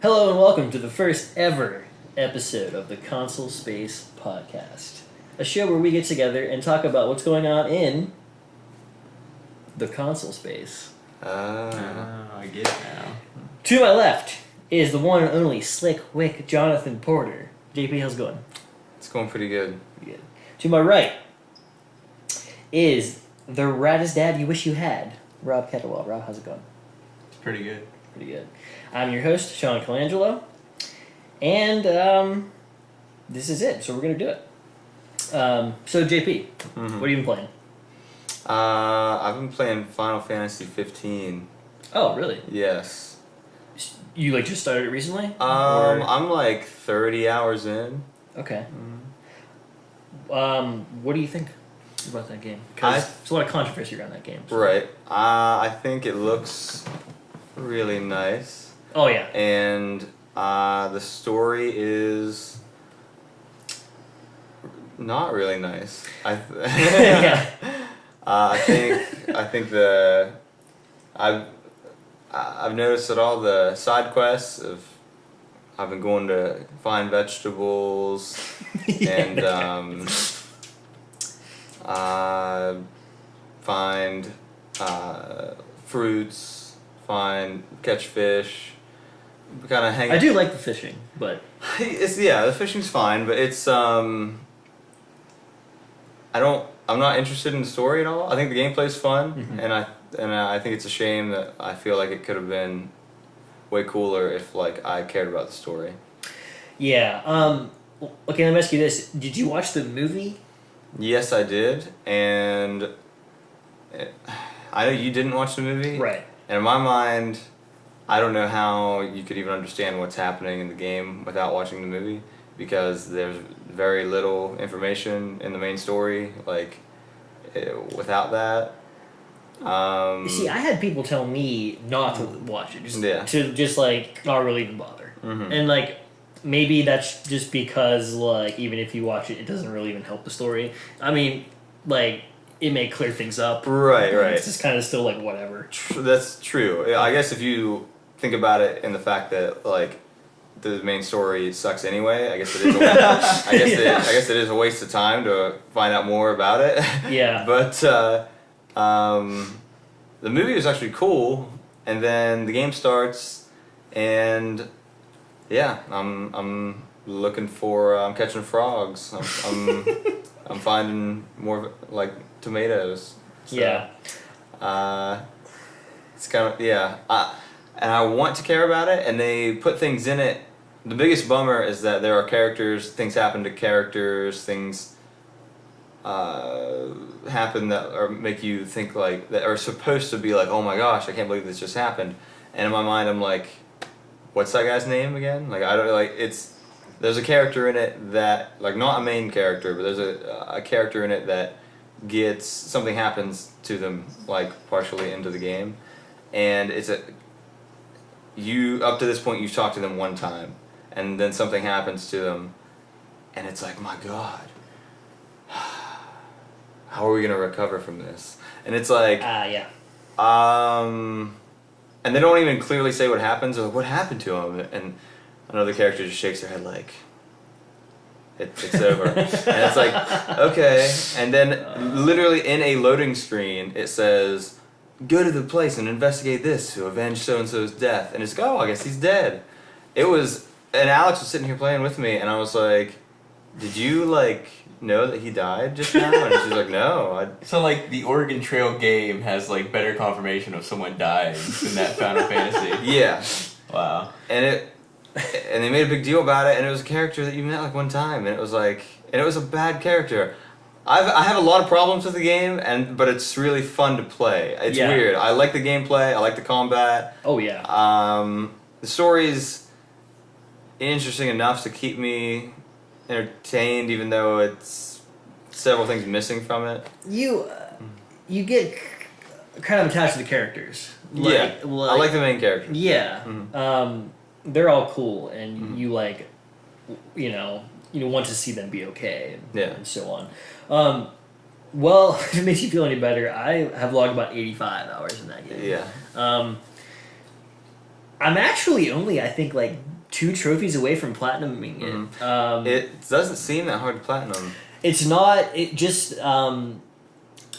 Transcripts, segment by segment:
Hello and welcome to the first ever episode of the Console Space Podcast, a show where we get together and talk about what's going on in the console space. I get it now. To my left is the one and only Slick Wick Jonathan Porter. JP, how's it going? It's going pretty good. Good. To my right is the raddest dad you wish you had, Rob Kettlewell. Rob, how's it going? It's pretty good. Pretty good. I'm your host, Sean Colangelo, and this is it, so we're going to do it. So, JP, what have you been playing? I've been playing Final Fantasy 15. Oh, really? Yes. You, just started it recently? I'm like 30 hours in. Okay. What do you think about that game? Because there's a lot of controversy around that game. So. Right. I think it looks really nice. Oh, yeah. And the story is not really nice. Yeah. I think I've noticed that all the side quests I've been going to find vegetables and find fruits, catch fish, kind of hang. I do like the fishing, but the fishing's fine, but it's I'm not interested in the story at all. I think the gameplay's fun, and I think it's a shame that I feel like it could have been way cooler if I cared about the story. Yeah. Okay, let me ask you this: did you watch the movie? Yes, I did, and I know you didn't watch the movie, Right? And in my mind, I don't know how you could even understand what's happening in the game without watching the movie, because there's very little information in the main story, without that. You see, I had people tell me not to watch it, to not really even bother. And maybe that's just because even if you watch it, it doesn't really even help the story. I mean, it may clear things up. Right. It's just kind of still whatever. That's true. I guess if you think about it in the fact that the main story sucks anyway, I guess it is. I guess it is a waste of time to find out more about it. Yeah. But the movie was actually cool, and then the game starts, and yeah, I'm looking for. I'm catching frogs. I'm finding more tomatoes. So, yeah. It's kind of and I want to care about it, and they put things in it. The biggest bummer is that there are characters, things happen to characters, things happen that make you think that are supposed to be oh my gosh, I can't believe this just happened. And in my mind, I'm like, what's that guy's name again? I don't there's a character in it that not a main character, but there's a character in it that gets something happens to them partially into the game, and it's up to this point you've talked to them one time, and then something happens to them, and it's my God, how are we gonna recover from this? And it's yeah. And they don't even clearly say what happens or what happened to him, and another character just shakes their head it's over. And it's okay. And then literally in a loading screen it says, go to the place and investigate this to avenge so-and-so's death. And it's I guess he's dead. And Alex was sitting here playing with me, and I was like, did you know that he died just now? And she's like, no. So the Oregon Trail game has better confirmation of someone dying than that Final Fantasy. Yeah. Wow. And they made a big deal about it, and it was a character that you met one time, and it was and it was a bad character. I have a lot of problems with the game, but it's really fun to play. It's weird. I like the gameplay. I like the combat. Oh yeah. The story's interesting enough to keep me entertained, even though it's several things missing from it. You get kind of attached to the characters. I like the main characters. Yeah. They're all cool, and you want to see them be okay, and so on. Well, if it makes you feel any better, I have logged about 85 hours in that game. Yeah. I'm actually only, I think, 2 trophies away from platinuming it. It doesn't seem that hard to platinum. It's not. It just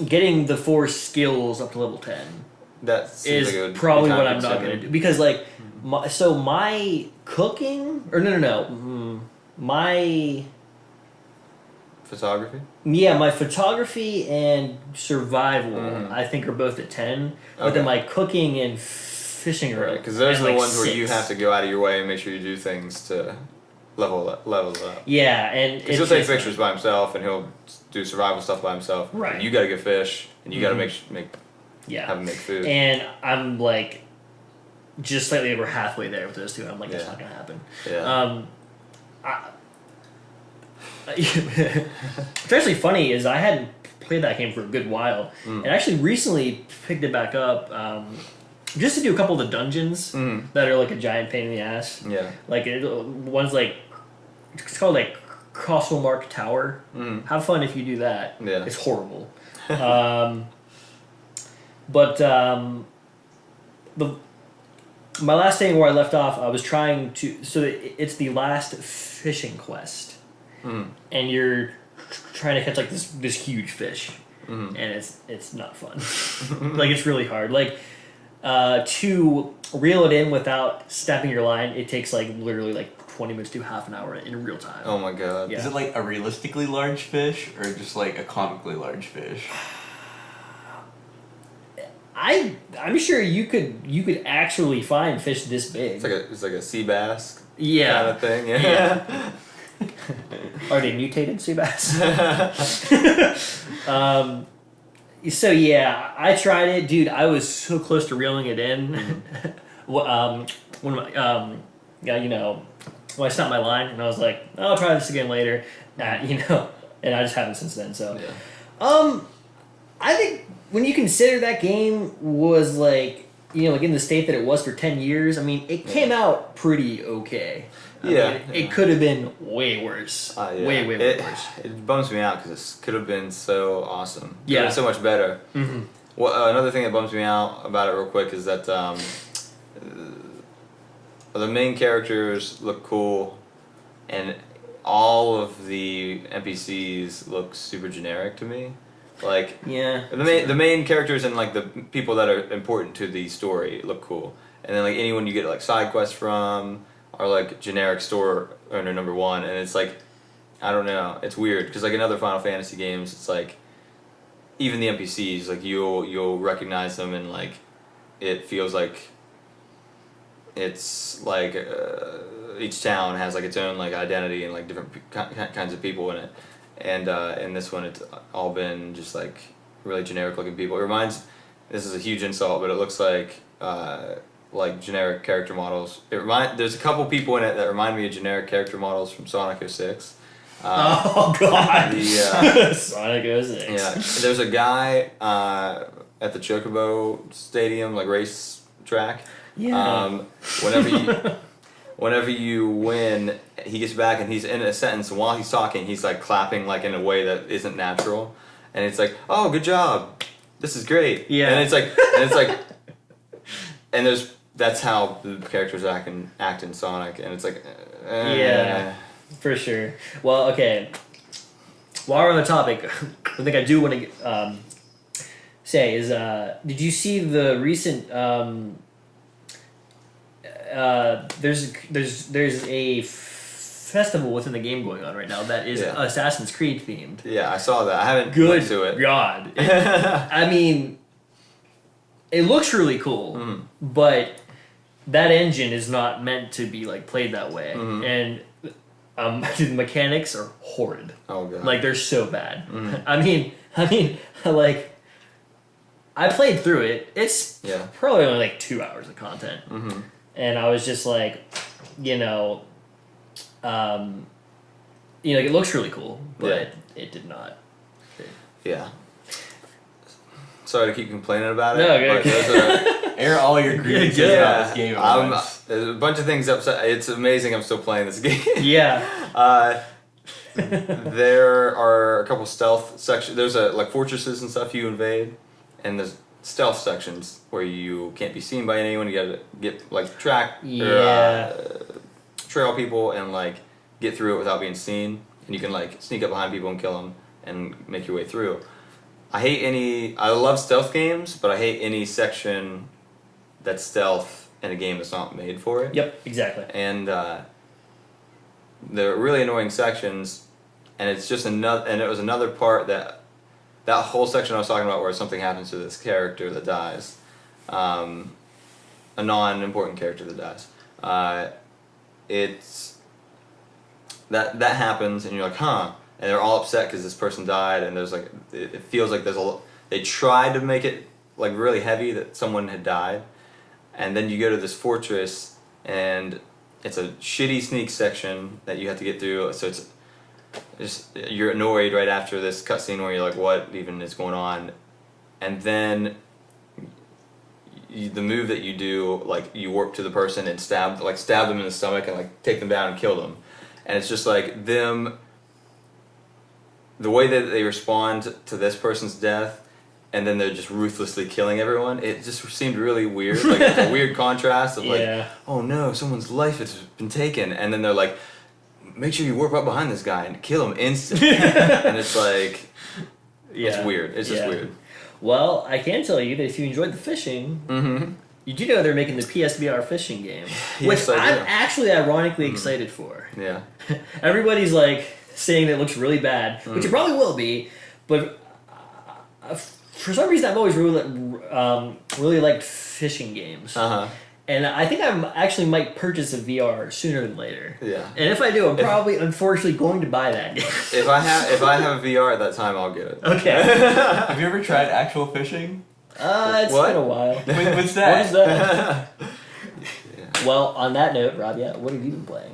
getting the 4 skills up to level 10 That seems is like it would probably be what I'm not time-consuming. going to do because like my cooking or no my Photography? my photography and survival I think are both at 10, but then my cooking and fishing are Right, because those at, are the like, ones where you 6. have to go out of your way and make sure you do things to level up. Yeah, and Because he'll take pictures by himself and he'll do survival stuff by himself. Right. You got to get fish and you got to make yeah have him make food. And I'm like just slightly over halfway there with those 2. I'm like, that's not gonna happen. Yeah. What's actually funny is I hadn't played that game for a good while, and actually recently picked it back up just to do a couple of the dungeons that are like a giant pain in the ass. Yeah. Like one's like it's called like Castle Mark Tower. Have fun if you do that. Yeah. It's horrible. But my last thing where I left off, I was trying to. So it's the last fishing quest, and you're trying to catch like this huge fish, and it's not fun. Like it's really hard. Like to reel it in without snapping your line, it takes like literally like 20 minutes to half an hour in real time. Oh my god. Yeah. Is it like a realistically large fish or just like a comically large fish? I'm sure you could actually find fish this big. It's like a sea bass Yeah. kind of thing. Yeah. Are they mutated sea bass? So yeah, I tried it, dude. I was so close to reeling it in. When I snapped my line and I was like, I'll try this again later. And I just haven't since then. So, I think when you consider that game was like in the state that it was for 10 years, I mean, it came out pretty okay. I mean, it could have been way worse. Way worse. It bums me out because it could have been so awesome. Could Yeah. have been so much better. Mm-hmm. Well, another thing that bums me out about it real quick is that the main characters look cool, and all of the NPCs look super generic to me. Like the main characters and like the people that are important to the story look cool, and then like anyone you get like side quests from are like generic store owner number 1, and it's like I don't know, it's weird because like in other Final Fantasy games, it's like even the NPCs like you'll recognize them and like it feels like it's like each town has like its own like identity and like different kinds of people in it. And in this one, it's all been just like really generic looking people. It reminds, this is a huge insult, but it looks like generic character models. There's a couple people in it that remind me of generic character models from Sonic 06. Oh god, Sonic 06. Yeah, there's a guy at the Chocobo Stadium, like race track. Yeah. Whenever you win, he gets back and he's in a sentence, and while he's talking, he's like clapping like in a way that isn't natural, and it's like, "Oh, good job, this is great." Yeah. And it's like, and that's how the characters act in Sonic, and it's like, Yeah, for sure. Well, okay. While we're on the topic, I think I do want to say is, did you see the recent? There's a festival within the game going on right now that is Assassin's Creed themed. Yeah, I saw that. I haven't Good looked to it. God. I mean, it looks really cool, but that engine is not meant to be like played that way, and the mechanics are horrid. Oh god. Like they're so bad. I mean, like I played through it. It's probably only like 2 hours of content. And I was just like, it looks really cool, but it did not. Yeah. Sorry to keep complaining about it. No, good. But those Air all your grievances about this game at once. there's a bunch of things upset. It's amazing I'm still playing this game. Yeah. There are a couple stealth sections. There's like fortresses and stuff you invade, and there's stealth sections where you can't be seen by anyone. You gotta get like track trail people and like get through it without being seen, and you can like sneak up behind people and kill them and make your way through. I love stealth games, but I hate any section that's stealth in a game that's not made for it. Yep, exactly. And they're really annoying sections, and it's just another. And it was another part that whole section I was talking about where something happens to this character that dies, a non-important character that dies. It's that happens, and you're like, huh. And they're all upset because this person died, and there's like, it feels like they tried to make it like really heavy that someone had died, and then you go to this fortress, and it's a shitty sneak section that you have to get through, so it's just, you're annoyed right after this cutscene where you're like, what even is going on? And then the move that you do, like you warp to the person and stab them in the stomach and like take them down and kill them, and it's just like them. The way that they respond to this person's death, and then they're just ruthlessly killing everyone, it just seemed really weird. Like it's a weird contrast of like, oh no, someone's life has been taken, and then they're like, make sure you warp up behind this guy and kill him instantly. And it's like, it's weird. It's just weird. Well, I can tell you that if you enjoyed the fishing, you do know they're making the PSVR fishing game, yes, which I'm actually ironically excited for. Yeah. Everybody's like saying that it looks really bad, which it probably will be, but for some reason I've always really liked fishing games. And I think I actually might purchase a VR sooner than later. Yeah. And if I do, I'm probably unfortunately going to buy that game. If I have a VR at that time, I'll get it. Okay. Have you ever tried actual fishing? It's been a while. What's that? What is that? Well, on that note, Rob, what have you been playing?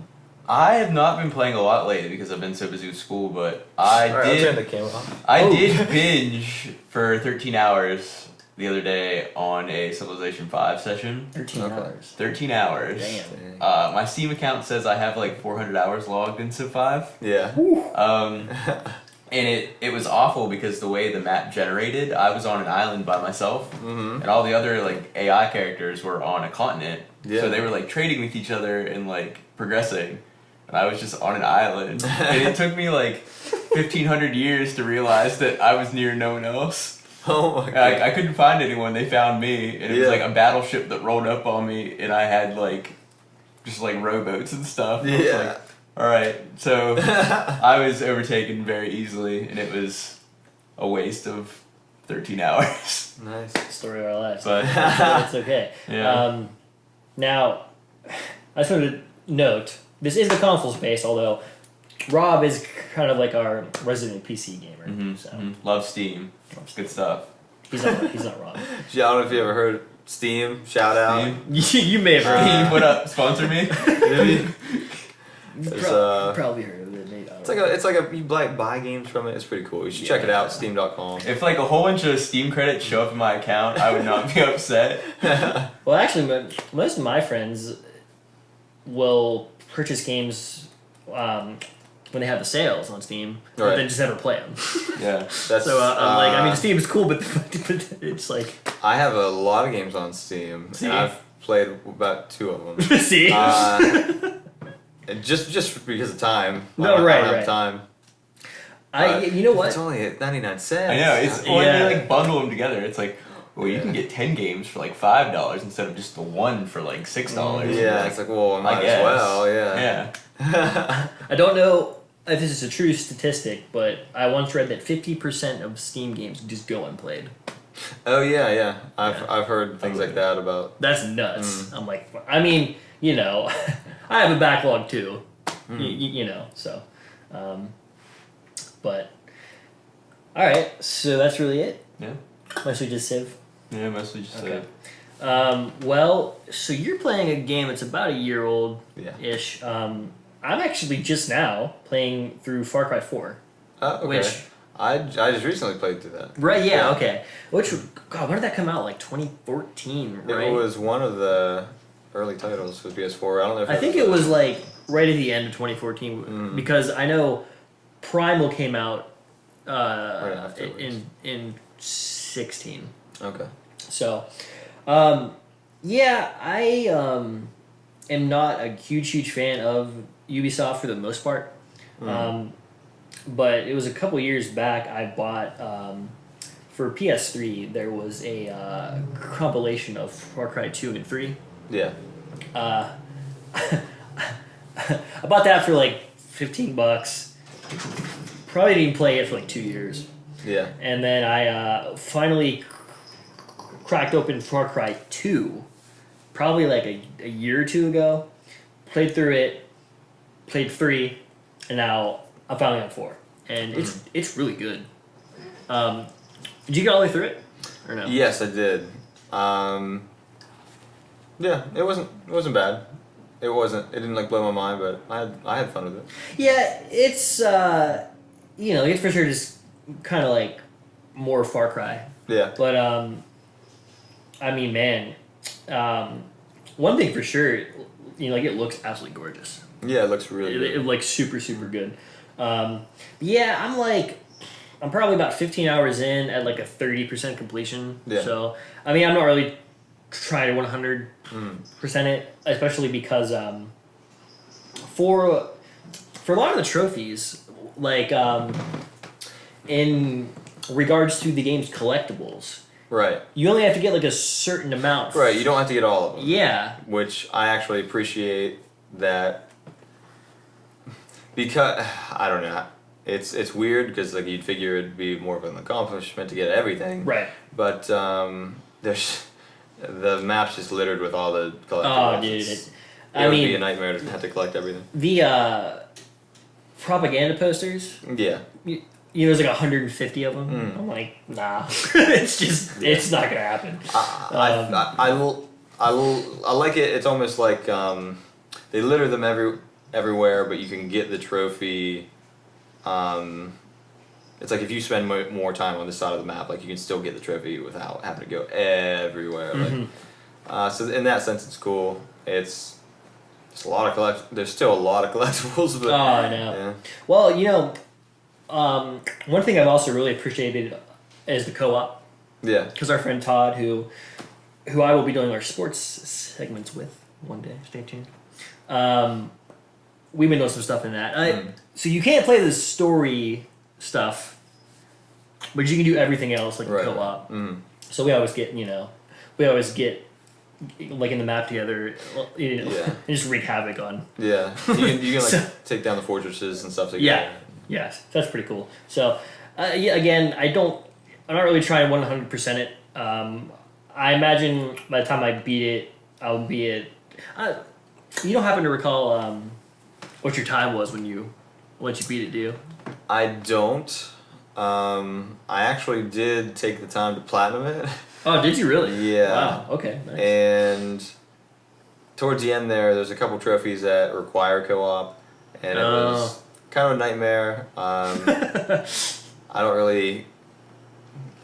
I have not been playing a lot lately because I've been so busy with school, but I I'll turn the camera off. I did binge for 13 hours the other day on a Civilization 5 session. 13 hours. 13 hours. Damn. My Steam account says I have like 400 hours logged in Civ 5. Yeah. And it was awful because the way the map generated, I was on an island by myself, and all the other like AI characters were on a continent. Yeah. So they were like trading with each other and like progressing, and I was just on an island. And it took me like 1,500 years to realize that I was near no one else. Oh my god. I couldn't find anyone. They found me, and it was like a battleship that rolled up on me, and I had like just like rowboats and stuff. Yeah. I was like, all right, so I was overtaken very easily, and it was a waste of 13 hours. Nice. Story of our lives. But it's okay. Yeah. Now, I just wanted to note, this is the console space, although Rob is kind of like our resident PC gamer. So Love Steam. Good stuff. He's not Rob. Yeah, I don't know if you ever heard Steam. Shout out. You may have heard Steam, what up? Sponsor me. probably heard of it. Maybe, It's like you buy games from it. It's pretty cool. You should check it out. Steam.com. If like a whole bunch of Steam credits show up in my account, I would not be upset. Well, actually, most of my friends will purchase games when they have the sales on Steam, but then just never play them. Yeah. That's, So I'm like, I mean, Steam is cool, but it's like. I have a lot of games on Steam. See? And I've played about 2 of them. See. Just because of time. No, I don't right. have time. You know what? It's only at 99 cents. I know. It's when they like bundle them together. It's like, well, you can get 10 games for like $5 instead of just the one for like $6. Yeah, it's like, well, I might as well. Yeah. I don't know if this is a true statistic, but I once read that 50% of Steam games just go unplayed. Oh yeah. I've heard things like that about. That's nuts. I'm like, I mean, you know, I have a backlog too. You know, so. But all right, so that's really it. Yeah. Mostly just Civ. Yeah, mostly just okay. Well, so you're playing a game that's about a year old ish. I'm actually just now playing through Far Cry 4. Okay. Which I just recently played through that. Right, yeah, okay. Which, God, when did that come out? Like 2014, right? It was one of the early titles for PS4. I don't know if I think it was like right at the end of 2014 because I know Primal came out right in 16. Okay. So, yeah, am not a huge fan of Ubisoft for the most part. But it was a couple years back I bought for PS3 there was a compilation of Far Cry 2 and 3. Yeah. I bought that for like $15. Probably didn't play it for like 2 years. Yeah. And then I finally cracked open Far Cry 2 probably like a year or two ago. Played through it, played 3, and now I'm finally on 4. And it's really good. Did you get all the way through it? Or no? Yes, I did. Yeah, it wasn't bad. It didn't like blow my mind, but I had fun with it. Yeah, it's it's for sure just kind of like more Far Cry. Yeah. But I mean, man, one thing for sure, like it looks absolutely gorgeous. Yeah, it looks really good. It looks super good. Yeah, I'm probably about 15 hours in at like a 30% completion. Yeah. So I mean, I'm not really trying to 100% it, especially because for a lot of the trophies, like in regards to the game's collectibles, right, you only have to get like a certain amount. Right, you don't have to get all of them. Yeah. Which I actually appreciate that, because I don't know. It's weird because like you'd figure it'd be more of an accomplishment to get everything. Right. But there's the map's just littered with all the collectibles. Oh, dude. It I would mean, be a nightmare to have to collect everything. The propaganda posters. Yeah. There's like 150 of them. I'm like, nah. It's not gonna happen. I like it. It's almost like they litter them everywhere, but you can get the trophy. It's like if you spend more time on this side of the map, like you can still get the trophy without having to go everywhere. Like, so in that sense, it's cool. It's a lot of There's still a lot of collectibles, but I know. Yeah. Well, one thing I've also really appreciated is the co-op. Yeah. Because our friend Todd, who I will be doing our sports segments with one day. Stay tuned. We've been doing some stuff in that. So you can't play the story stuff, but you can do everything else like right. co-op. So we always get like in the map together, and just wreak havoc on. Yeah, you can like take down the fortresses and stuff together. Yes, that's pretty cool. So, again, I'm not really trying 100% it. I imagine by the time I beat it, I'll be at. You don't happen to recall what your time was when you beat it, do you? I don't. I actually did take the time to platinum it. Oh, did you really? Yeah. Wow. Okay. Nice. And towards the end there's a couple trophies that require co-op, and it was kind of a nightmare. I don't really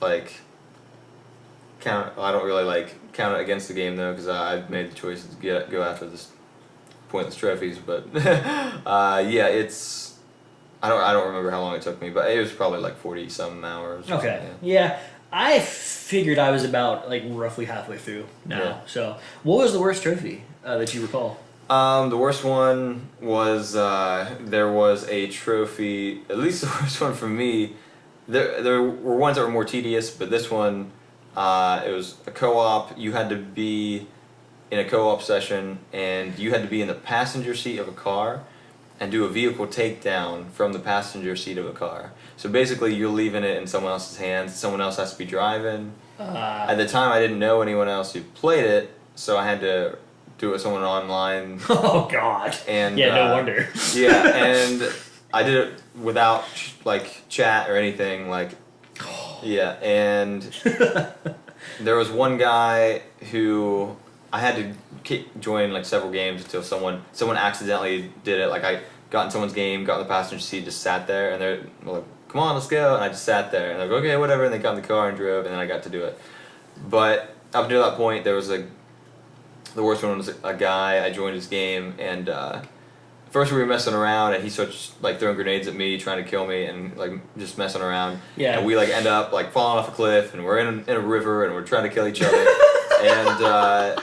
like count. I don't really like count it against the game though, because I made the choice to go after this pointless trophies. But yeah, it's. I don't remember how long it took me, but it was probably like 40-some hours. Okay. Yeah. I figured I was about like roughly halfway through now. Yeah. So, what was the worst trophy that you recall? The worst one was there was a trophy. At least the worst one for me. There were ones that were more tedious, but this one, it was a co-op. You had to be in a co-op session, and you had to be in the passenger seat of a car and do a vehicle takedown from the passenger seat of a car. So basically, you're leaving it in someone else's hands. Someone else has to be driving. At the time, I didn't know anyone else who played it, so I had to do it with someone online. Oh God! And yeah, no wonder. Yeah, and I did it without like chat or anything. Like, yeah, and there was one guy who I had to join like several games until someone accidentally did it. Like I got in someone's game, got in the passenger seat, just sat there, and they're like, "Come on, let's go," and I just sat there, and they're like, "Okay, whatever," and they got in the car and drove, and then I got to do it. But up until that point, there was the worst one was a guy. I joined his game, and first we were messing around, and he starts like throwing grenades at me, trying to kill me, and like just messing around. Yeah. And we like end up like falling off a cliff, and we're in a river, and we're trying to kill each other, and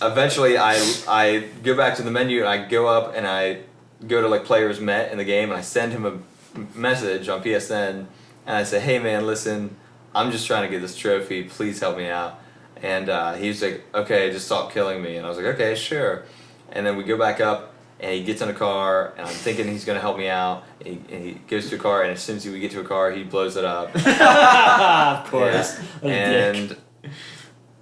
eventually I go back to the menu and I go up and I go to like players met in the game and I send him a message on PSN and I say, hey man, listen, I'm just trying to get this trophy, please help me out. And he's like, okay, just stop killing me. And I was like, okay, sure. And then we go back up and he gets in a car and I'm thinking he's going to help me out. And he goes to a car and as soon as we get to a car, he blows it up. Of course. Yeah.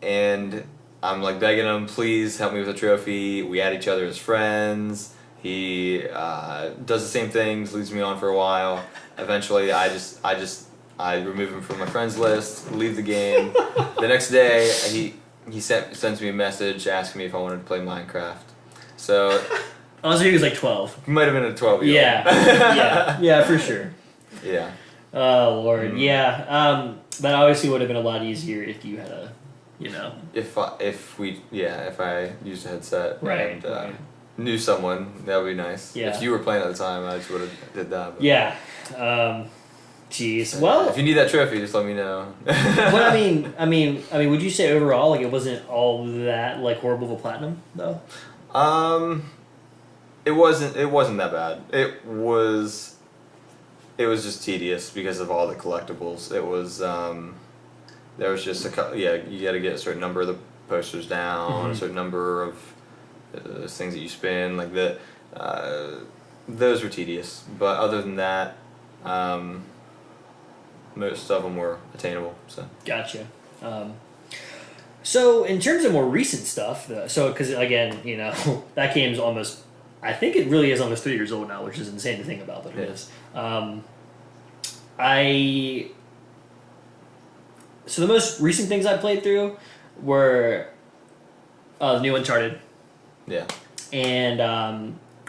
And I'm like begging him, please help me with a trophy. We add each other as friends. He does the same things, leads me on for a while. Eventually, I remove him from my friends list, leave the game. The next day, he sends me a message asking me if I wanted to play Minecraft. So. Oh, so he was like 12. He might have been a 12-year-old. Yeah, for sure. Yeah. Oh Lord, yeah. That obviously would have been a lot easier if you had a, If I used a headset right, and knew someone, that would be nice. Yeah. If you were playing at the time, I just would have did that. But. Yeah. Jeez. Well, if you need that trophy, just let me know. But I mean, would you say overall, like, it wasn't all that like horrible of a platinum though? It wasn't that bad. It was just tedious because of all the collectibles. It was there was just you got to get a certain number of the posters down, a certain number of things that you spin, like that. Those were tedious, but other than that, most of them were attainable. So gotcha. So in terms of more recent stuff, because again, that game's almost. I think it really is almost 3 years old now, which is insane to think about, but it is. So the most recent things I played through were the new Uncharted. Yeah. And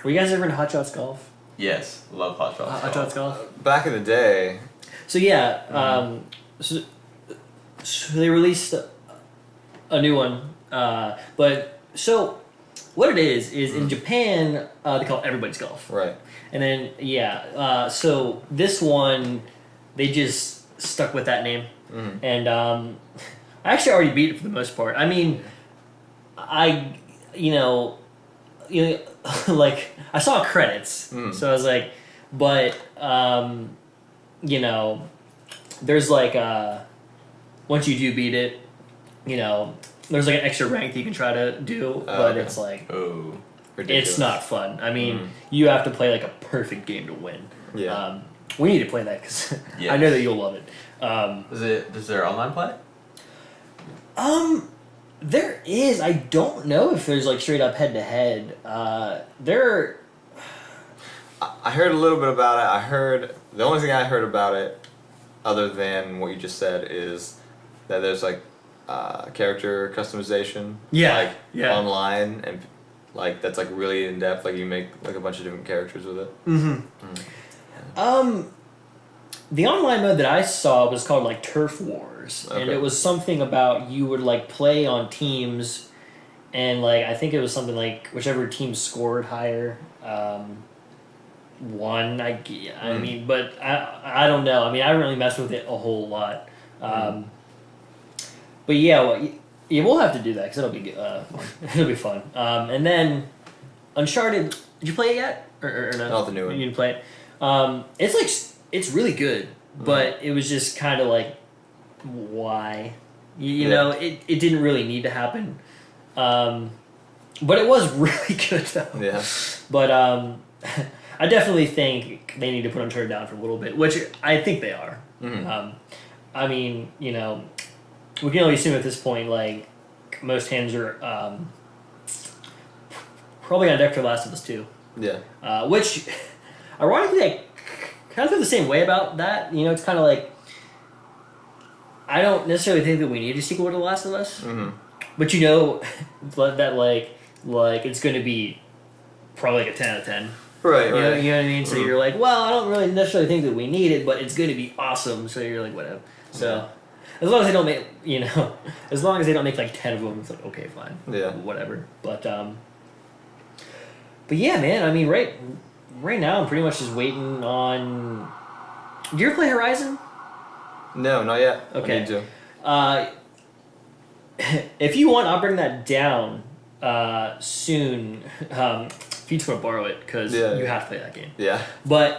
were you guys ever in Hot Shots Golf? Yes, love Hot Shots. Hot Shots Golf. Back in the day. So yeah, so they released a new one, but so. What it is in Japan they call it Everybody's Golf. Right. And then so this one they just stuck with that name, and I actually already beat it for the most part. I mean, I like I saw credits, so I was like, but there's like once you do beat it, there's like an extra rank that you can try to do, but it's like ridiculous. It's not fun. I mean, you have to play like a perfect game to win. Yeah. We need to play that because I know that you'll love it. Does there online play? There is. I don't know if there's like straight up head to head. There. I heard a little bit about it. The only thing I heard about it, other than what you just said, is that there's like character customization. Online, and like that's like really in depth. Like you make like a bunch of different characters with it. The online mode that I saw was called like Turf Wars, and it was something about you would like play on teams, and like I think it was something like whichever team scored higher won. I mean, but I don't know. I mean, I haven't really messed with it a whole lot. But yeah, we'll have to do that because it'll be it'll be fun. And then Uncharted, did you play it yet or no? Not the new one. You didn't play it. It's really good, but it was just kind of like why, you know, it didn't really need to happen. But it was really good though. Yeah. But I definitely think they need to put Uncharted down for a little bit, which I think they are. I mean, you know, we can only assume at this point, like, most hands are probably on deck for Last of Us 2. Yeah. Which, ironically, I kind of feel the same way about that. You know, it's kind of like, I don't necessarily think that we need a sequel to The Last of Us. But you know that, like it's going to be probably like a 10 out of 10. Right, you know what I mean? So you're like, well, I don't really necessarily think that we need it, but it's going to be awesome. So you're like, whatever. So as long as they don't make, you know, as long as they don't make like 10 of them, it's like, okay, fine. Yeah. Whatever. But yeah, man. I mean, right now I'm pretty much just waiting on. Do you ever play Horizon? No, not yet. Okay. I need to. If you want, I'll bring that down soon. If you just want to borrow it, because you have to play that game. Yeah. But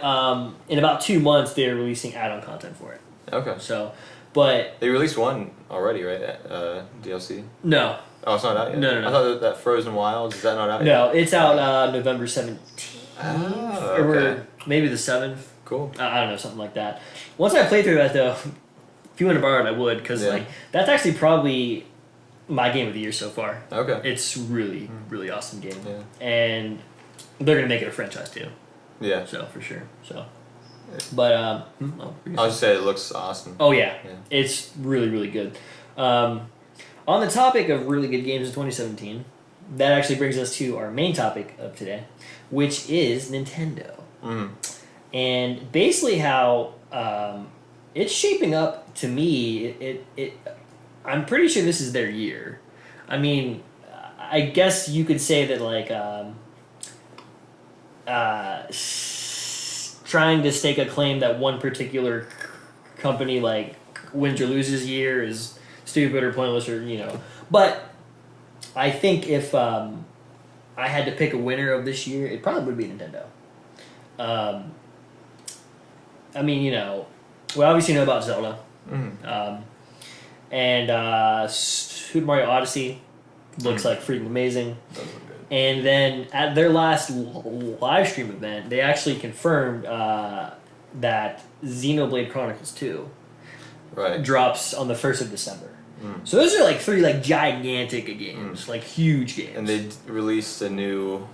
in about 2 months, they're releasing add-on content for it. Okay. So, but they released one already, right? DLC. No. Oh, it's not out yet. No. I thought that Frozen Wilds, is that not out yet? No, it's out November 17th. Oh, okay. Or maybe the 7th. Cool. I don't know, something like that. Once I play through that, though, if you want to borrow it, I would, because like that's actually probably my game of the year so far. Okay. It's really, really awesome game. Yeah. And they're going to make it a franchise, too. Yeah. So, for sure. So, but, I'll just say it looks awesome. Oh, yeah. It's really, really good. On the topic of really good games in 2017, that actually brings us to our main topic of today, which is Nintendo. And basically how it's shaping up to me, I'm pretty sure this is their year. I mean, I guess you could say that like trying to stake a claim that one particular company like wins or loses year is stupid or pointless or but I think if I had to pick a winner of this year, it probably would be Nintendo. I mean, we obviously know about Zelda. And Super Mario Odyssey looks like freaking amazing. And then at their last live stream event, they actually confirmed that Xenoblade Chronicles 2 drops on the 1st of December. So those are like 3 like gigantic games, like huge games. And they released a new,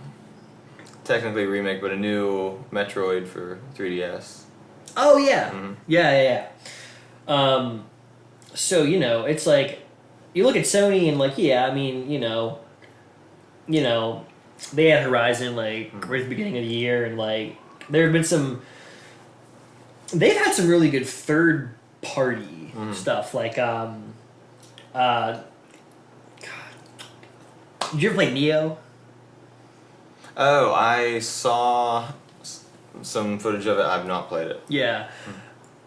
technically remake, but a new Metroid for 3DS. Oh yeah, yeah. So it's like you look at Sony and like I mean they had Horizon like right at the beginning of the year, and like there have been they've had some really good third party stuff like God. Did you ever play Neo? Oh, I saw some footage of it. I've not played it. Yeah.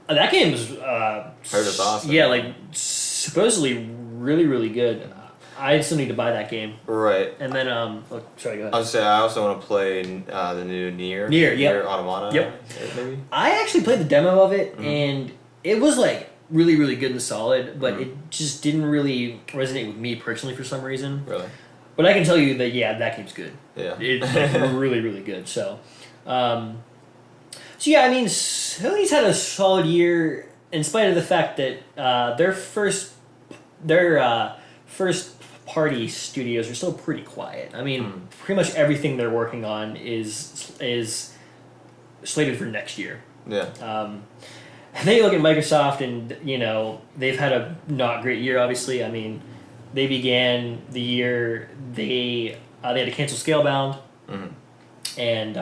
That game is heard it's awesome. Yeah, like supposedly really, really good. I still need to buy that game. Right. And then sorry, go ahead. I'll say I also want to play the new Nier. Nier Automata. Yep. Maybe. I actually played the demo of it and it was like really, really good and solid, but it just didn't really resonate with me personally for some reason. Really? But I can tell you that that game's good. Yeah. It's like, really, really good. So yeah, I mean, Sony's had a solid year in spite of the fact that their first party studios are still pretty quiet. I mean, pretty much everything they're working on is slated for next year. Yeah. And then you look at Microsoft, and they've had a not great year. Obviously, I mean, they began the year they had to cancel Scalebound, and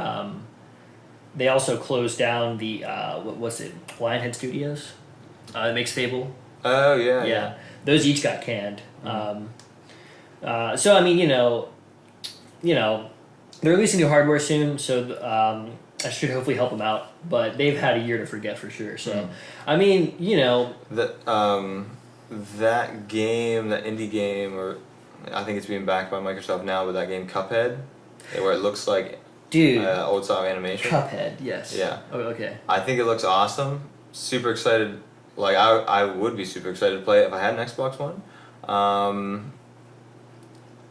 they also closed down the what was it, Lionhead Studios, that makes Fable. Oh yeah. Those each got canned. So I mean, they're releasing new hardware soon, so that should hopefully help them out. But they've had a year to forget for sure. So I mean, that game, that indie game, or I think it's being backed by Microsoft now, but that game Cuphead, where it looks like old style animation. Cuphead, yes. Yeah. Oh, okay. I think it looks awesome. Super excited. Like I would be super excited to play it if I had an Xbox One.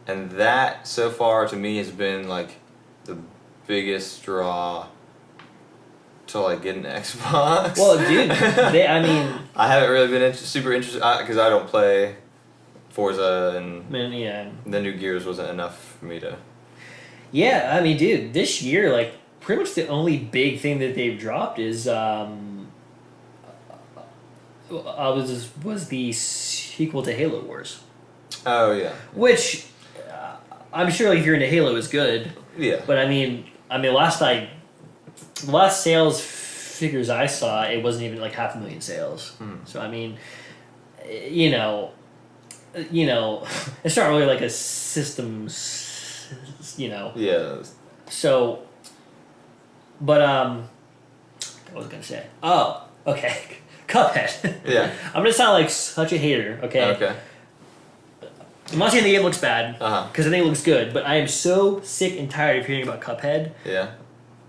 And that so far to me has been like the biggest draw to like get an Xbox. Well, dude, I haven't really been super interested because I don't play Forza, and the new Gears wasn't enough for me to. Yeah, I mean, dude, this year, like, pretty much the only big thing that they've dropped is was the sequel to Halo Wars. Oh yeah. Which I'm sure, like, if you're into Halo, is good. Yeah. But I mean, the last sales figures I saw, it wasn't even like 500,000 sales. So I mean, it's not really like a systems. Yeah. So, but what was I gonna say? Oh, okay, Cuphead. Yeah. I'm gonna sound like such a hater. Okay. Okay. I'm not saying the game looks bad, Uh-huh. because I think it looks good, but I am so sick and tired of hearing about Cuphead. Yeah.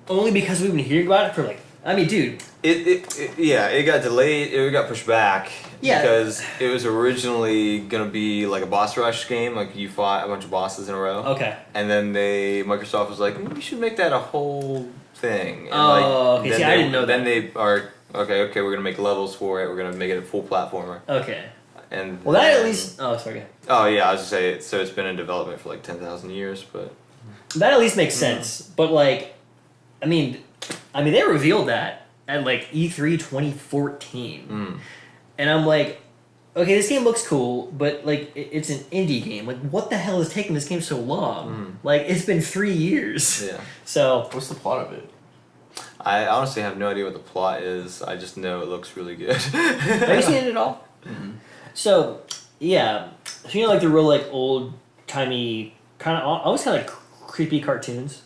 Only because we've been hearing about it for like, I mean, dude. It got delayed. It got pushed back. Yeah. Because it was originally gonna be like a boss rush game, like you fought a bunch of bosses in a row. Okay. And then Microsoft was like, we should make that a whole thing. And okay. See, I didn't know then that. Then they are okay. We're gonna make levels for it. We're gonna make it a full platformer. Okay. And well, that at least. Oh, sorry. Oh yeah, I was just say so. It's been in development for like 10,000 years, but that at least makes sense. But like, I mean, they revealed that at like E3 2014, and I'm like, okay, this game looks cool, but like, it's an indie game. Like, what the hell is taking this game so long? Like, it's been 3 years. Yeah. So what's the plot of it? I honestly have no idea what the plot is. I just know it looks really good. Have you seen it at all? Mm-hmm. So, yeah. So, you know, like the real, like, old-timey, kind of, almost kind of like creepy cartoons?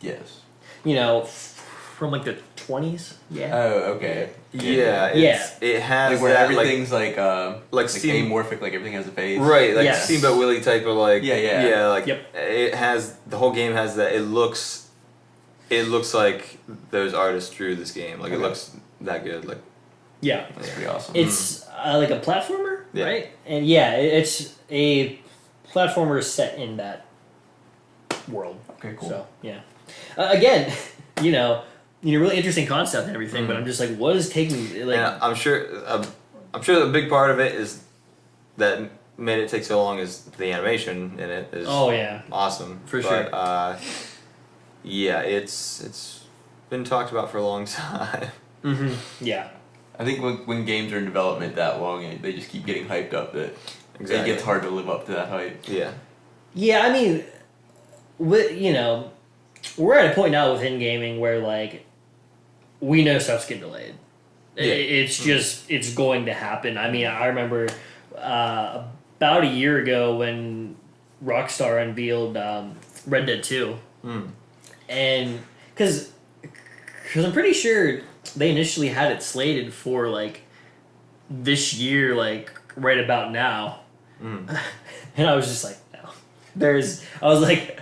Yes. You know, from, like, the 20s? Yeah. Oh, okay. Yeah. It has like where that, everything's like amorphic, like everything has a face. right, like Yes. Steamboat Willie type of like Yeah. like Yep. it has the whole game has that. It looks like those artists drew this game. Like it looks that good. Like Yeah. That's pretty awesome. It's like a platformer, Yeah. right? And yeah, it's a platformer set in that world. Okay, cool. So, yeah. Again, you know, really interesting concept and everything, but I'm just like, what is taking, like... and I'm sure the big part of it is that made it take so long is the animation in it is awesome. For but, sure. Yeah, it's been talked about for a long time. Yeah. I think when games are in development that long, they just keep getting hyped up that it gets hard to live up to that hype. Yeah. Yeah, I mean, you know, we're at a point now within gaming where, like, we know stuff's getting delayed. Yeah. It's just, it's going to happen. I mean, I remember about a year ago when Rockstar unveiled Red Dead 2. And, because I'm pretty sure they initially had it slated for, like, this year, like, right about now. And I was just like, no. I was like,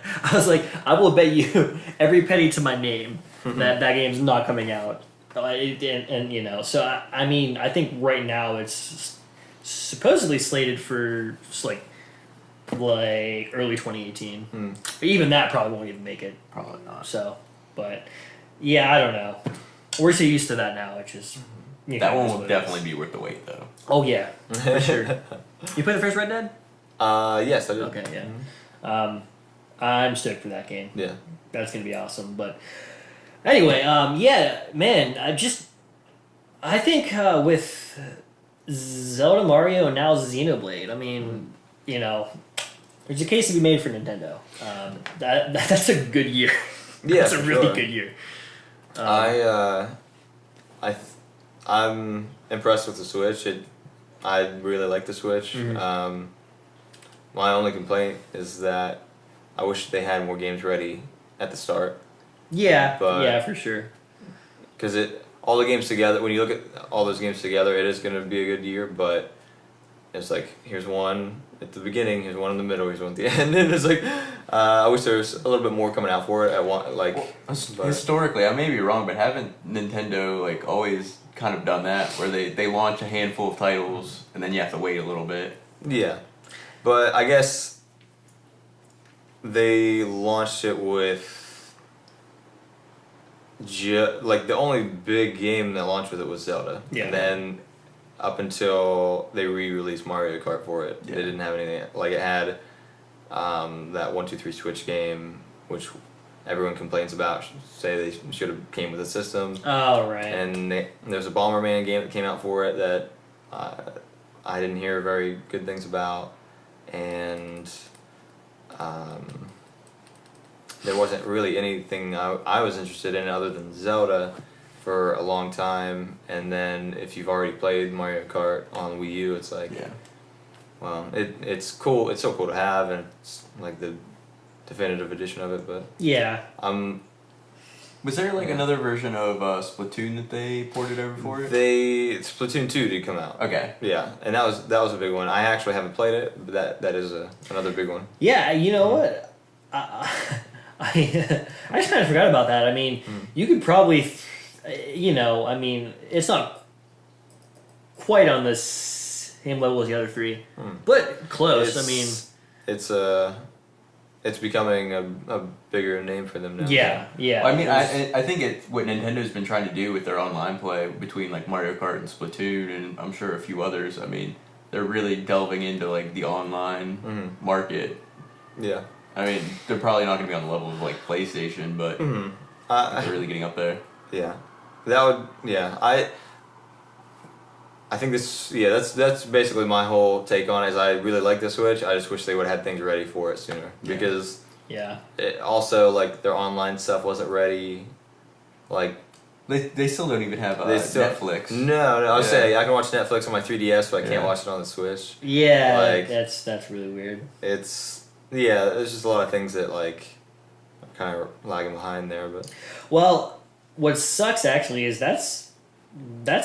I will bet you every penny to my name that game's not coming out. And you know, so I mean, I think right now it's supposedly slated for just like early 2018. But even that probably won't even make it. Probably not. So, but yeah, I don't know. We're so used to that now, which is that one will definitely be worth the wait, though. Oh yeah, for sure. You played the first Red Dead? Yes, I did. Okay, yeah. I'm stoked for that game. Yeah. That's gonna be awesome. But anyway, yeah, man, I think with Zelda, Mario, and now Xenoblade, I mean, you know, there's a case to be made for Nintendo. That's a good year. Yeah, that's a really good year. I'm impressed with the Switch. I really like the Switch. My only complaint is that I wish they had more games ready at the start. Yeah, but for sure. Because all the games together, when you look at all those games together, it is going to be a good year. But it's like here's one at the beginning, here's one in the middle, here's one at the end, and it's like I wish there was a little bit more coming out for it. Historically, I may be wrong, but haven't Nintendo like always kind of done that where they launch a handful of titles and then you have to wait a little bit? Yeah, but I guess they launched it with like the only big game that launched with it was Zelda. Yeah. And then up until they re-released Mario Kart for it, yeah. They didn't have anything. Like it had that 1-2-3 Switch game, which everyone complains about. Say they should have came with a system. Oh right. And there's a Bomberman game that came out for it that I didn't hear very good things about, and there wasn't really anything I was interested in other than Zelda for a long time. And then if you've already played Mario Kart on Wii U, it's like, well, it's cool. It's so cool to have, and it's like the definitive edition of it. But yeah, Was there like another version of Splatoon that they ported over for it? Splatoon 2 did come out. Okay. Yeah, and that was a big one. I actually haven't played it, but that is another big one. Yeah, you know what? I just kind of forgot about that. I mean, you could probably, I mean, it's not quite on the same level as the other three, but close. It's becoming a bigger name for them now. Yeah. Well, I mean, I think what Nintendo's been trying to do with their online play between like Mario Kart and Splatoon, and I'm sure a few others. I mean, they're really delving into like the online market. Yeah. I mean, they're probably not going to be on the level of like PlayStation, but they're really getting up there. Yeah, I think that's basically my whole take on it. Is I really like the Switch. I just wish they would have had things ready for it sooner because it also like their online stuff wasn't ready. Like they still don't even have Netflix. No, I was saying I can watch Netflix on my 3DS, but I can't watch it on the Switch. Yeah, like that's really weird. There's just a lot of things that like are kind of lagging behind there, but well, what sucks actually is that's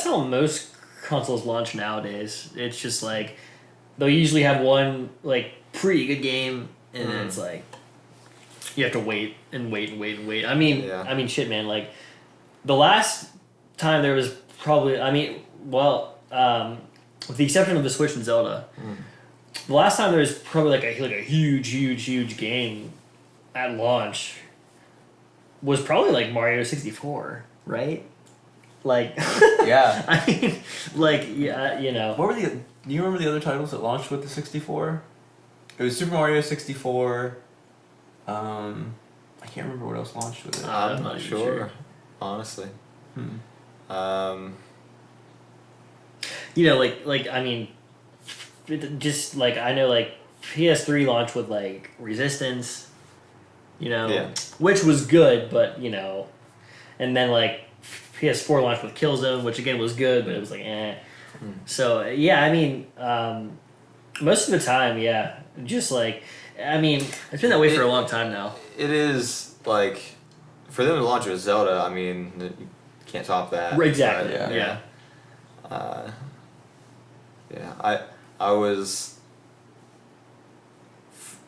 how most consoles launch nowadays. It's just like they'll usually have one like pretty good game, and then it's like you have to wait and wait and wait and wait. I mean, shit, man. Like the last time there was probably, with the exception of the Switch and Zelda, the last time there was probably like a huge game at launch was probably like Mario 64, right? Like, yeah. I mean, like, yeah, you know. What were do you remember the other titles that launched with the 64? It was Super Mario 64. I can't remember what else launched with it. I'm not sure, honestly. You know, like I mean, just like I know, like PS3 launched with like Resistance, which was good, but and then like PS4 launched with Killzone, which again was good, but it was like eh. So yeah, I mean, most of the time, just like I mean, it's been that way for a long time now. It is like for them to launch with Zelda. I mean, you can't top that. Exactly.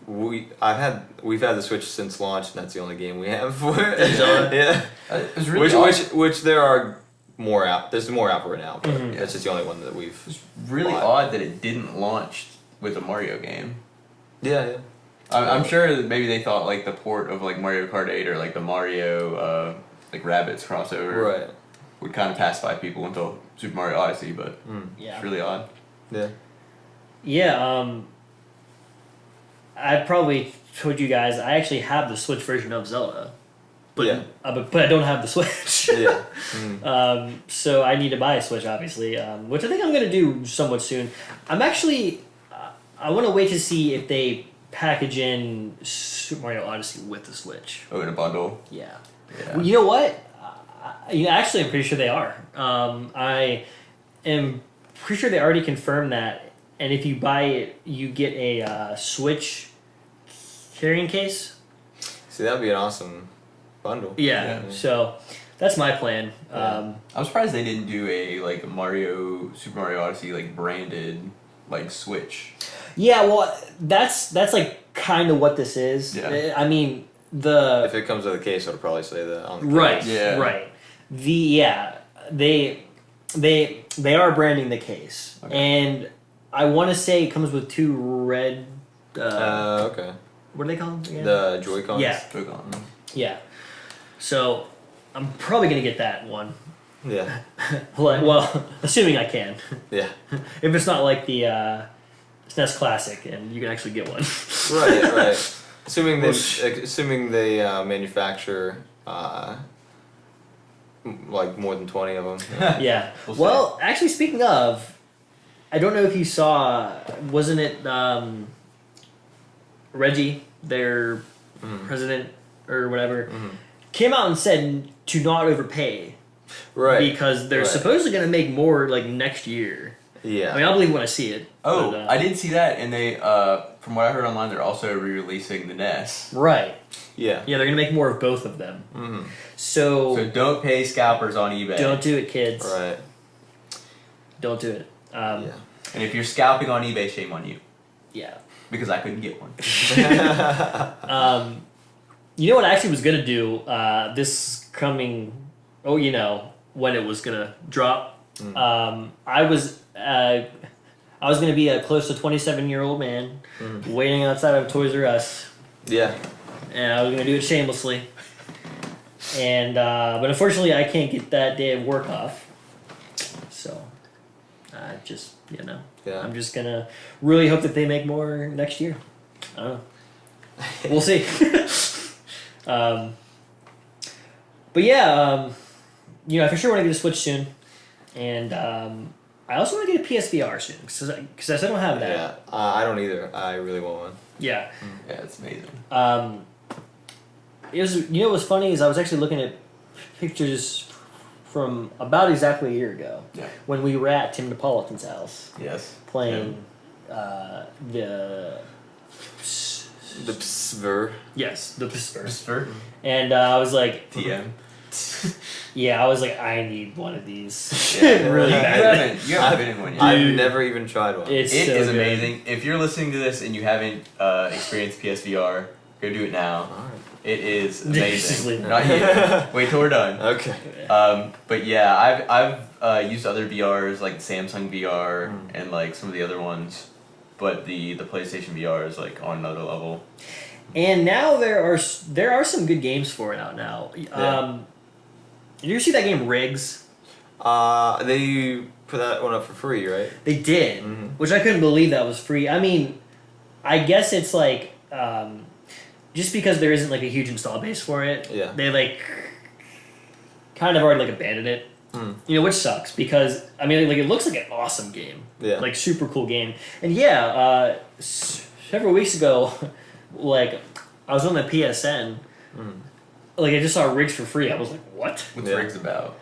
We've had the Switch since launch, and that's the only game we have for it. Yeah, it's really which there are more out. There's more out right now, but that's just the only one that we've. It's really odd that it didn't launch with a Mario game. Yeah. I'm sure that maybe they thought like the port of like Mario Kart 8 or like the Mario like Rabbids crossover would kind of pacify people until Super Mario Odyssey, but it's really odd. Yeah. I probably told you guys I actually have the Switch version of Zelda, but I don't have the Switch. So I need to buy a Switch, obviously, which I think I'm going to do somewhat soon. I'm actually I want to wait to see if they package in Super Mario Odyssey with the Switch. Oh, in a bundle. Yeah. Well, you know what? Actually, I'm pretty sure they are. I am pretty sure they already confirmed that. And if you buy it, you get a Switch carrying case. See, that would be an awesome bundle. Yeah. So that's my plan. I'm surprised they didn't do a like Super Mario Odyssey like branded like Switch. Yeah, well, that's like kind of what this is. Yeah. I mean if it comes with a case, it'll probably say that on the case. Right. Yeah. Right. They are branding the case, and I want to say it comes with two red. Okay. What are they called again? The Joy-Cons? Yeah. Joy-Con. Yeah. So, I'm probably going to get that one. Yeah. Well, assuming I can. Yeah. If it's not like the SNES Classic and you can actually get one. Right. Assuming they manufacture like more than 20 of them. Yeah. Well, actually, speaking of, I don't know if you saw, wasn't it Reggie, their president or whatever, came out and said to not overpay. Right. Because they're supposedly going to make more like next year. Yeah. I mean, I'll believe when I see it. Oh, I did see that, and they from what I heard online, they're also re-releasing the NES. Right. Yeah. Yeah, they're gonna make more of both of them. Mm-hmm. So don't pay scalpers on eBay. don't do it, kids. Right. Don't do it. Yeah. And if you're scalping on eBay, shame on you. Yeah. Because I couldn't get one. You know what I actually was gonna do this coming? Oh, you know when it was gonna drop. I was gonna be a close to 27-year-old man waiting outside of Toys R Us. Yeah. And I was gonna do it shamelessly. And but unfortunately, I can't get that day of work off. So, just Yeah. I'm just gonna really hope that they make more next year. I don't know. We'll see. But yeah, I for sure want to get a Switch soon, and I also want to get a PSVR soon because I still don't have that. Yeah. I don't either. I really want one. Yeah. Yeah, it's amazing. It was what was funny is I was actually looking at pictures from about exactly a year ago when we were at Tim Napolitan's house. Yes. Playing The PSVR. Yes, the PSVR. PSVR? And I was like, TM. I was like, I need one of these. Yeah, really bad. You haven't been in one yet. I've never even tried one. It It is so good. amazing. If you're listening to this and you haven't experienced PSVR, go do it now. Alright. It is Just leave amazing. it. Not yet. Wait till we're done. Okay. But yeah, I've used other VRs like Samsung VR and like some of the other ones, but the PlayStation VR is like on another level. And now there are some good games for it out now. Did you ever see that game Riggs? They put that one up for free, right? They did, which I couldn't believe that was free. I mean, I guess it's like just because there isn't like a huge install base for it. Yeah. They like kind of already like abandoned it. Which sucks because I mean like it looks like an awesome game. Yeah. Like super cool game. And several weeks ago, like I was on the PSN. Like I just saw Riggs for free. I was like, what? What's Riggs about?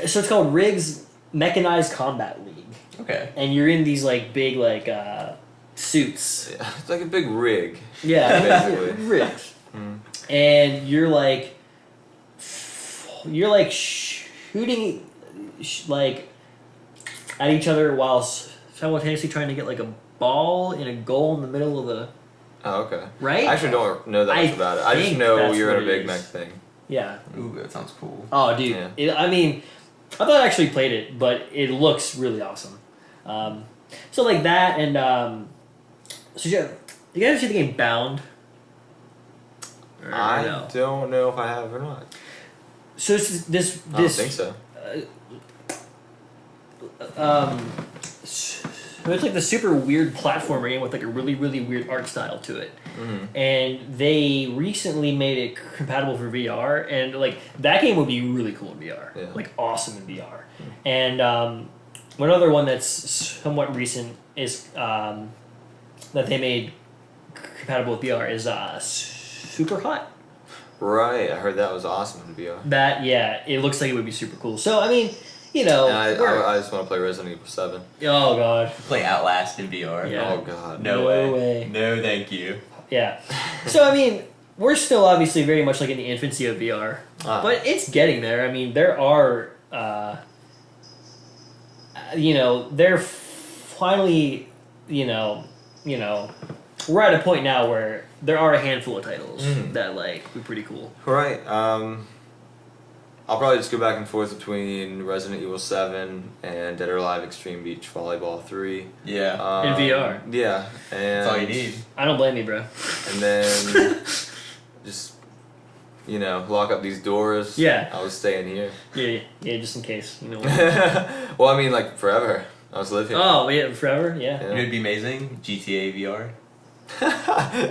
So it's called Riggs Mechanized Combat League. Okay. And you're in these like big like suits. Yeah. It's like a big rig. Yeah, Basically. Riggs. And you're like shooting like at each other while simultaneously trying to get like a ball in a goal in the middle of the. Oh, okay. Right? I actually don't know that much about it. I just think know that's you're what in a it big is. mech thing. Yeah. Ooh, that sounds cool. Oh, dude. Yeah. I mean, I thought I actually played it, but it looks really awesome. So like that, and so you guys ever see the game Bound? Or I no? don't know if I have or not. So this I don't think so. So it's like the super weird platformer game with like a really, really weird art style to it. And they recently made it compatible for VR, and like that game would be really cool in VR, Yeah. like awesome in VR. And one other one that's somewhat recent is that they made compatible with VR is Super Hot. Right, I heard that was awesome in VR. That it looks like it would be super cool. So I mean, And I just want to play Resident Evil 7. oh god, Play Outlast in VR. Yeah. Oh god. No, No way. way. No, thank you. yeah. So I mean, we're still obviously very much like in the infancy of VR, but it's getting there. I mean, there are, they're finally, we're at a point now where there are a handful of titles that like would be pretty cool. Right. I'll probably just go back and forth between Resident Evil 7 and Dead or Alive Extreme Beach Volleyball 3. Yeah. In VR. Yeah. And That's all you need. I don't blame you, bro. And then just, lock up these doors. Yeah. I was staying here. Yeah, just in case. Well, I mean, like, forever. I was living here. Oh, yeah, forever? Yeah. You know what'd be amazing? GTA VR.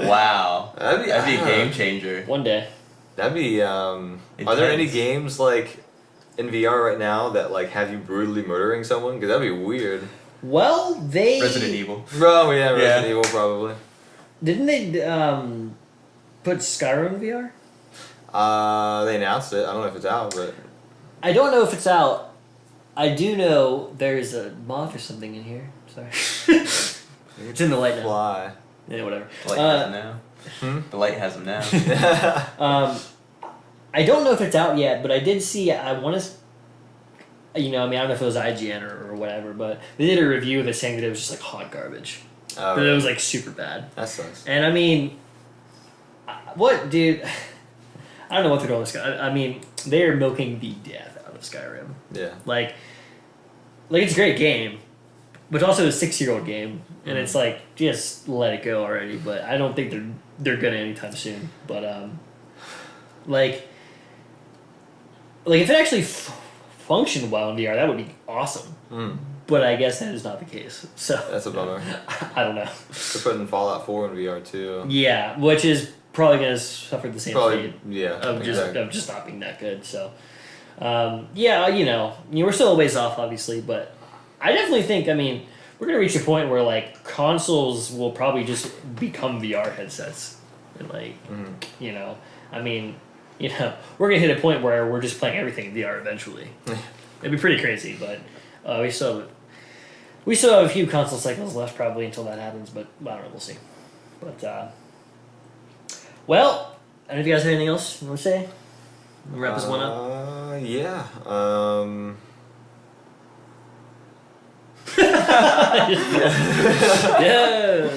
Wow. That'd be a game changer. One day. That'd be, are there any games, like, in VR right now that, like, have you brutally murdering someone? Because that'd be weird. Well, they... Resident Evil. Oh, yeah, Resident Evil, probably. Didn't they put Skyrim in VR? They announced it. I don't know if it's out, but... I don't know if it's out. I do know there's a moth or something in here. Sorry. It's in the light now. Fly. Yeah, whatever. The light has them now. The light has them now. I don't know if it's out yet, but I did see. I want to. I don't know if it was IGN or whatever, but they did a review of it saying that it was just like hot garbage. Oh, that it was like super bad. That sucks. And I mean, what, dude? I don't know what they're doing with Sky. I mean, they are milking the death out of Skyrim. Yeah. Like it's a great game, but it's also a 6-year-old game, and it's like just let it go already. But I don't think they're gonna anytime soon. But like if it actually functioned well in VR, that would be awesome. But I guess that is not the case. So that's a bummer. I don't know. They're putting Fallout 4 in VR too. Yeah, which is probably going to suffer the same fate. Yeah. Of just not being that good. So, we're still a ways off, obviously, but I definitely think. I mean, we're going to reach a point where like consoles will probably just become VR headsets, and like, I mean, we're going to hit a point where we're just playing everything in VR eventually. It'd be pretty crazy, but we still have a few console cycles left probably until that happens, but I don't know, we'll see. But well, I don't know if you guys have anything else you want to say. We'll wrap this one up. Yeah. Yeah.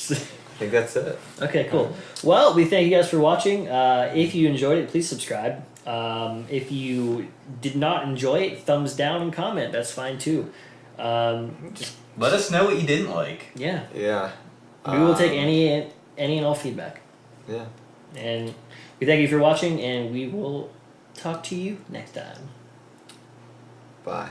I think that's it. Okay, cool. Well, we thank you guys for watching. If you enjoyed it, please subscribe. If you did not enjoy it, thumbs down and comment. That's fine too. Just let us know what you didn't like. Yeah. Yeah. We will take any and all feedback. Yeah. And we thank you for watching, and we will talk to you next time. Bye.